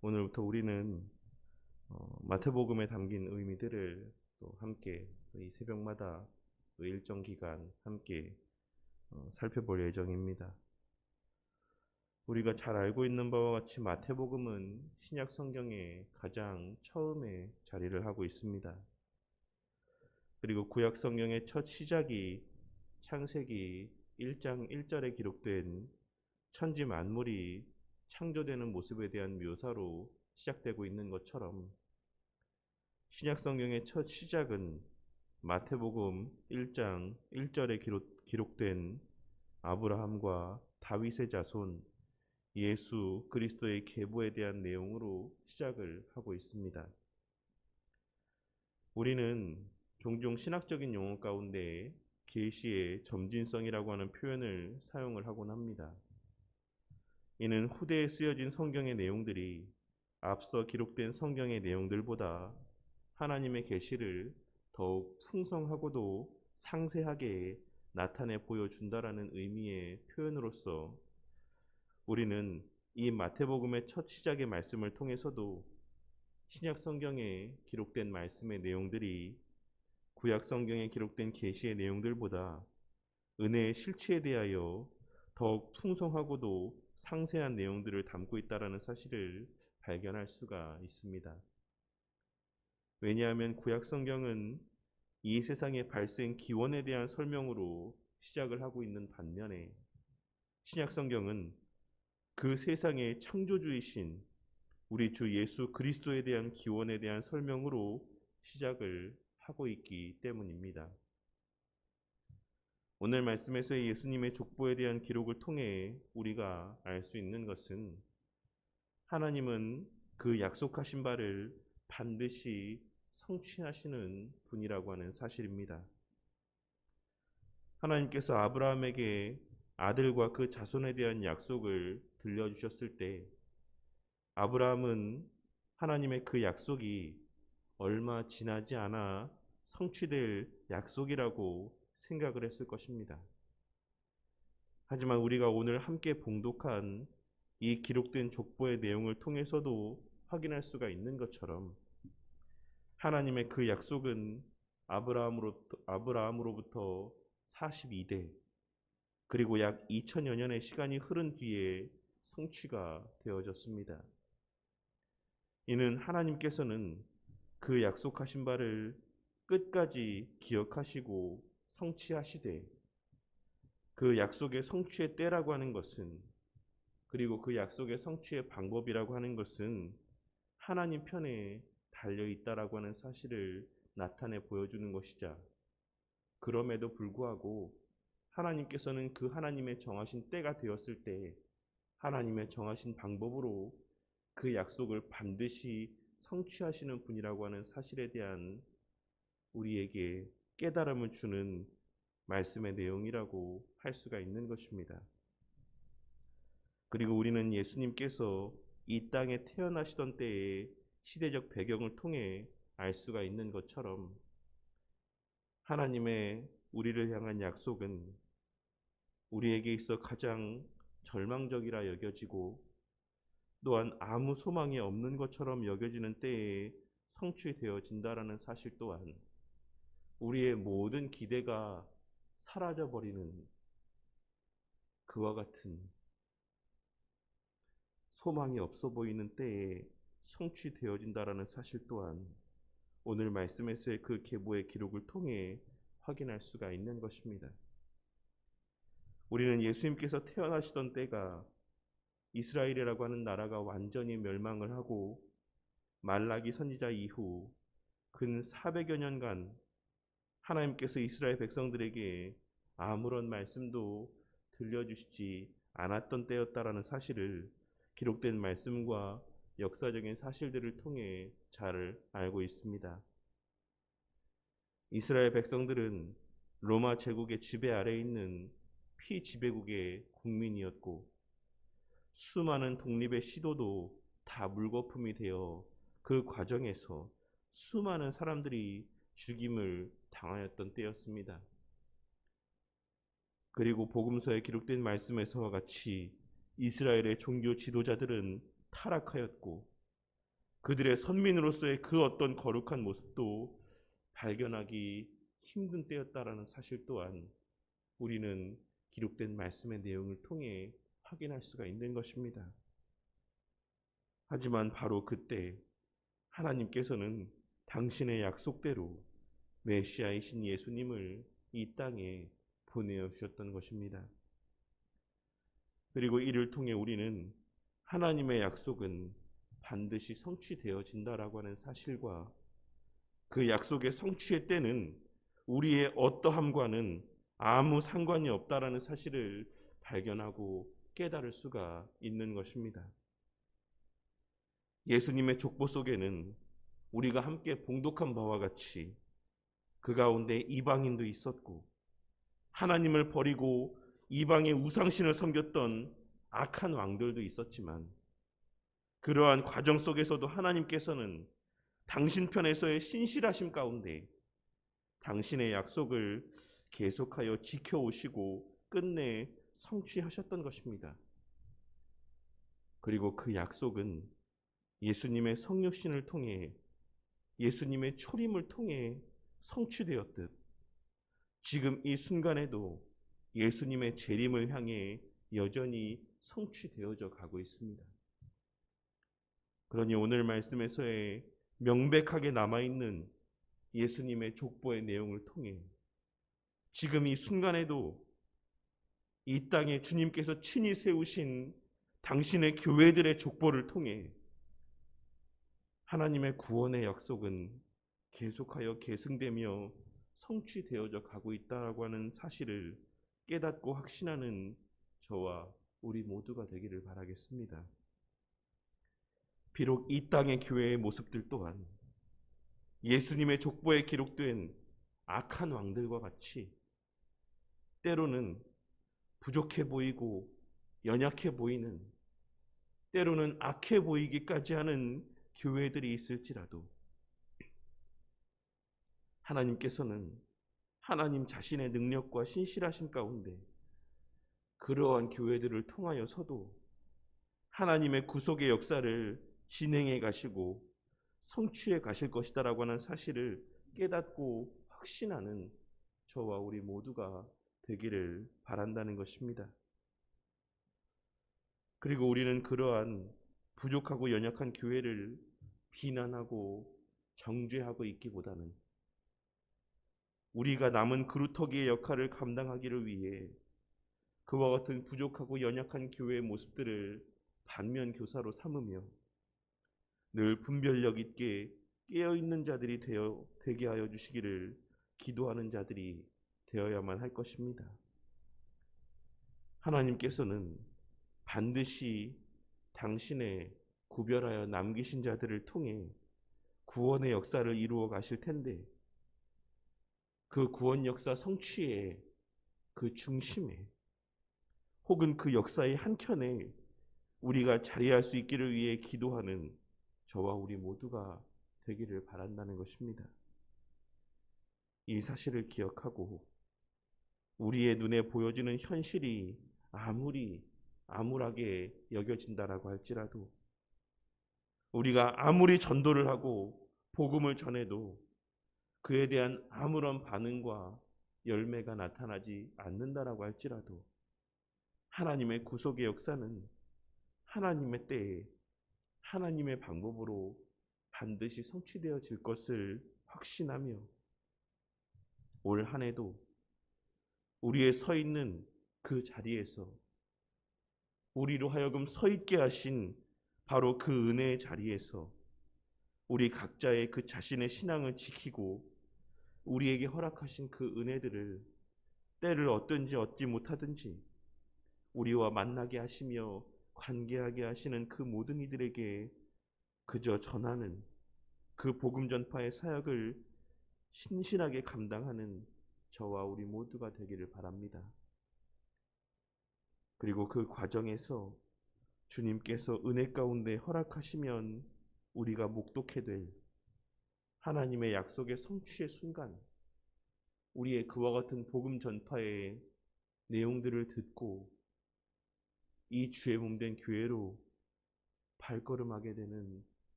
오늘부터 우리는 마태복음에 담긴 의미들을 또 함께 이 새벽마다 또 일정 기간 함께 살펴볼 예정입니다. 우리가 잘 알고 있는 바와 같이 마태복음은 신약 성경의 가장 처음에 자리를 하고 있습니다. 그리고 구약 성경의 첫 시작이 창세기 1장 1절에 기록된 천지 만물이 창조되는 모습에 대한 묘사로 시작되고 있는 것처럼 신약 성경의 첫 시작은 마태복음 1장 1절에 기록된 아브라함과 다윗의 자손 예수 그리스도의 계보에 대한 내용으로 시작을 하고 있습니다. 우리는 종종 신학적인 용어 가운데 계시의 점진성이라고 하는 표현을 사용을 하곤 합니다. 이는 후대에 쓰여진 성경의 내용들이 앞서 기록된 성경의 내용들보다 하나님의 계시를 더욱 풍성하고도 상세하게 나타내 보여준다라는 의미의 표현으로서 우리는 이 마태복음의 첫 시작의 말씀을 통해서도 신약 성경에 기록된 말씀의 내용들이 구약 성경에 기록된 계시의 내용들보다 은혜의 실체에 대하여 더욱 풍성하고도 상세한 내용들을 담고 있다는 사실을 발견할 수가 있습니다. 왜냐하면 구약 성경은 이 세상의 발생 기원에 대한 설명으로 시작을 하고 있는 반면에 신약 성경은 그 세상의 창조주이신 우리 주 예수 그리스도에 대한 기원에 대한 설명으로 시작을 하고 있기 때문입니다. 오늘 말씀에서의 예수님의 족보에 대한 기록을 통해 우리가 알 수 있는 것은 하나님은 그 약속하신 바를 반드시 성취하시는 분이라고 하는 사실입니다. 하나님께서 아브라함에게 아들과 그 자손에 대한 약속을 들려주셨을 때 아브라함은 하나님의 그 약속이 얼마 지나지 않아 성취될 약속이라고 생각을 했을 것입니다. 하지만 우리가 오늘 함께 봉독한 이 기록된 족보의 내용을 통해서도 확인할 수가 있는 것처럼 하나님의 그 약속은 아브라함으로부터 42대 그리고 약 2000여 년의 시간이 흐른 뒤에 성취가 되어졌습니다. 이는 하나님께서는 그 약속하신 바를 끝까지 기억하시고 성취하시되 그 약속의 성취의 때라고 하는 것은 그리고 그 약속의 성취의 방법이라고 하는 것은 하나님 편에 달려 있다라고 하는 사실을 나타내 보여주는 것이자 그럼에도 불구하고 하나님께서는 그 하나님의 정하신 때가 되었을 때 하나님의 정하신 방법으로 그 약속을 반드시 성취하시는 분이라고 하는 사실에 대한 우리에게 깨달음을 주는 말씀의 내용이라고 할 수가 있는 것입니다. 그리고 우리는 예수님께서 이 땅에 태어나시던 때의 시대적 배경을 통해 알 수가 있는 것처럼 하나님의 우리를 향한 약속은 우리에게 있어 가장 절망적이라 여겨지고 또한 아무 소망이 없는 것처럼 여겨지는 때에 성취되어진다라는 사실 또한 우리의 모든 기대가 사라져버리는 그와 같은 소망이 없어 보이는 때에 성취되어진다라는 사실 또한 오늘 말씀에서의 그 계보의 기록을 통해 확인할 수가 있는 것입니다. 우리는 예수님께서 태어나시던 때가 이스라엘이라고 하는 나라가 완전히 멸망을 하고 말라기 선지자 이후 근 400여 년간 하나님께서 이스라엘 백성들에게 아무런 말씀도 들려주시지 않았던 때였다라는 사실을 기록된 말씀과 역사적인 사실들을 통해 잘 알고 있습니다. 이스라엘 백성들은 로마 제국의 지배 아래에 있는 피지배국의 국민이었고 수많은 독립의 시도도 다 물거품이 되어 그 과정에서 수많은 사람들이 죽임을 당하였던 때였습니다. 그리고 복음서에 기록된 말씀에서와 같이 이스라엘의 종교 지도자들은 타락하였고 그들의 선민으로서의 그 어떤 거룩한 모습도 발견하기 힘든 때였다라는 사실 또한 우리는 기록된 말씀의 내용을 통해 확인할 수가 있는 것입니다. 하지만 바로 그때 하나님께서는 당신의 약속대로 메시아이신 예수님을 이 땅에 보내어 주셨던 것입니다. 그리고 이를 통해 우리는 하나님의 약속은 반드시 성취되어진다라고 하는 사실과 그 약속의 성취의 때는 우리의 어떠함과는 아무 상관이 없다라는 사실을 발견하고 깨달을 수가 있는 것입니다. 예수님의 족보 속에는 우리가 함께 봉독한 바와 같이 그 가운데 이방인도 있었고 하나님을 버리고 이방의 우상신을 섬겼던 악한 왕들도 있었지만 그러한 과정 속에서도 하나님께서는 당신 편에서의 신실하심 가운데 당신의 약속을 계속하여 지켜오시고 끝내 성취하셨던 것입니다. 그리고 그 약속은 예수님의 성육신을 통해 예수님의 초림을 통해 성취되었듯 지금 이 순간에도 예수님의 재림을 향해 여전히 성취되어져 가고 있습니다. 그러니 오늘 말씀에서의 명백하게 남아있는 예수님의 족보의 내용을 통해 지금 이 순간에도 이 땅에 주님께서 친히 세우신 당신의 교회들의 족보를 통해 하나님의 구원의 약속은 계속하여 계승되며 성취되어져 가고 있다고 하는 사실을 깨닫고 확신하는 저와 우리 모두가 되기를 바라겠습니다. 비록 이 땅의 교회의 모습들 또한 예수님의 족보에 기록된 악한 왕들과 같이 때로는 부족해 보이고 연약해 보이는, 때로는 악해 보이기까지 하는 교회들이 있을지라도 하나님께서는 하나님 자신의 능력과 신실하심 가운데 그러한 교회들을 통하여서도 하나님의 구속의 역사를 진행해 가시고 성취해 가실 것이다라고 하는 사실을 깨닫고 확신하는 저와 우리 모두가 되기를 바란다는 것입니다. 그리고 우리는 그러한 부족하고 연약한 교회를 비난하고 정죄하고 있기보다는 우리가 남은 그루터기의 역할을 감당하기를 위해 그와 같은 부족하고 연약한 교회의 모습들을 반면 교사로 삼으며 늘 분별력 있게 깨어있는 자들이 되게 하여 주시기를 기도하는 자들이 되어야만 할 것입니다. 하나님께서는 반드시 당신의 구별하여 남기신 자들을 통해 구원의 역사를 이루어 가실 텐데 그 구원 역사 성취의 그 중심에 혹은 그 역사의 한켠에 우리가 자리할 수 있기를 위해 기도하는 저와 우리 모두가 되기를 바란다는 것입니다. 이 사실을 기억하고 우리의 눈에 보여지는 현실이 아무리 암울하게 여겨진다라고 할지라도 우리가 아무리 전도를 하고 복음을 전해도 그에 대한 아무런 반응과 열매가 나타나지 않는다라고 할지라도 하나님의 구속의 역사는 하나님의 때에 하나님의 방법으로 반드시 성취되어질 것을 확신하며 올 한 해도 우리의 서 있는 그 자리에서 우리로 하여금 서 있게 하신 바로 그 은혜의 자리에서 우리 각자의 그 자신의 신앙을 지키고 우리에게 허락하신 그 은혜들을 때를 얻든지 얻지 못하든지 우리와 만나게 하시며 관계하게 하시는 그 모든 이들에게 그저 전하는 그 복음 전파의 사역을 신실하게 감당하는 저와 우리 모두가 되기를 바랍니다. 그리고 그 과정에서 주님께서 은혜 가운데 허락하시면 우리가 목독해 될 하나님의 약속의 성취의 순간 우리의 그와 같은 복음 전파의 내용들을 듣고 이 주의 몸된 교회로 발걸음하게 되는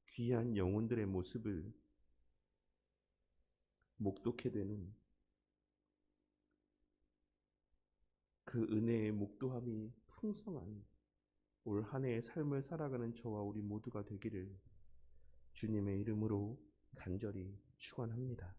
귀한 영혼들의 모습을 목독게 되는 그 은혜의 목도함이 풍성한 올 한 해의 삶을 살아가는 저와 우리 모두가 되기를 주님의 이름으로 간절히 축원합니다.